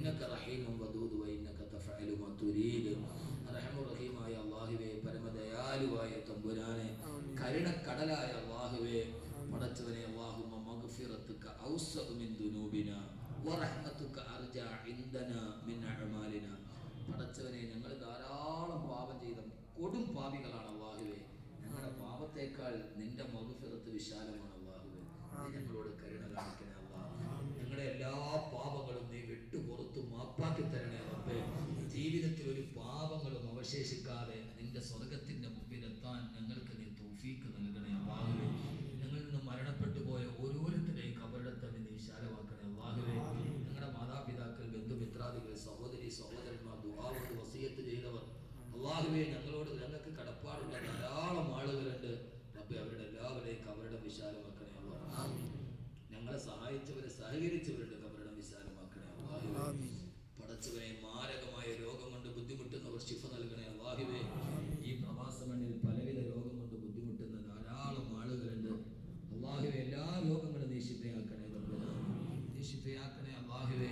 إنك رحيم ودود وإنك تفعل ما تريد أرحم الرحيم يا الله പരമദയാലുവായ തമ്പുരാനെ കരുണക്കടലായ അല്ലാഹുവേ പടച്ചവനെ അല്ലാഹുമ്മ മഗ്ഫിറത്തുക ഔസഉ മിൻ ദുനൂബിനാ വറഹ്മതുക അർജാ ഇൻദനാ മിൻ അഅമാലിനാ. പടച്ചവനെ ഞങ്ങൾ ധാരാളം പാപം ചെയ്ത കൊടും പാപികളാണ് അല്ലാഹുവേ. ഞങ്ങളുടെ പാപത്തേക്കാൾ നിന്റെ മഗ്ഫിറത്ത് വിശാലമാണ് അല്ലാഹുവേ. ഞങ്ങളോട് കരുണ കാണിക്കണേ അല്ലാഹ്. ഞങ്ങളുടെ എല്ലാ പാപങ്ങളും നീ വിട്ടുപുറത്ത് മാപ്പാക്കി തരണേ റബ്ബേ. ജീവിതത്തിൽ ഒരു പാപങ്ങളും അവശേഷിക്കാതെ നിന്റെ സ്വർഗത്തിന്റെ മുമ്പിലെത്താൻ ഞങ്ങൾക്ക് നീ തൗഫീക്ക് നൽകണേ അല്ലാഹുവേ. ഞങ്ങളിൽ നിന്ന് മരണപ്പെട്ടു പോയ ഓരോരുത്തരെയും ഖബറിടത്തെ നീ വിശാലമാക്കണേ അല്ലാഹുവേ. ഞങ്ങളുടെ മാതാപിതാക്കൾ, ബന്ധുമിത്രാദികൾ, സഹോദരി സഹോദരന്മാർ, ദുആ കൊണ്ട് വസിയത്ത് ചെയ്തവർ അല്ലാഹുവേ, ഞങ്ങൾക്ക് കടപ്പാടുള്ള ധാരാളം ആളുകളുണ്ട് റബ്ബേ. അവരുടെ എല്ലാവരെയും ഖബറിടം വിശാലമാക്കണേ അല്ലാഹ്. ഞങ്ങളെ സഹായിച്ചവരെ സഹകരിച്ചവരുടെ ഖബറിടം വിശാലമാക്കണേ അല്ലാഹുവേ. പടച്ചവനെ മാരകമായ രോഗം കൊണ്ട് ബുദ്ധിമുട്ടുന്നവർ ശിഫ നൽകണേ അല്ലാഹുവേ. ഈ പ്രവാസ മണ്ണിൽ പലവിധ രോഗം കൊണ്ട് ബുദ്ധിമുട്ടുന്ന ധാരാളം ആളുകളുണ്ട് അല്ലാഹുവേ. എല്ലാ രോഗങ്ങളും നീ ശിഫയാക്കണേ റബ്ബേ, നീ ശിഫയാക്കണേ അല്ലാഹുവേ.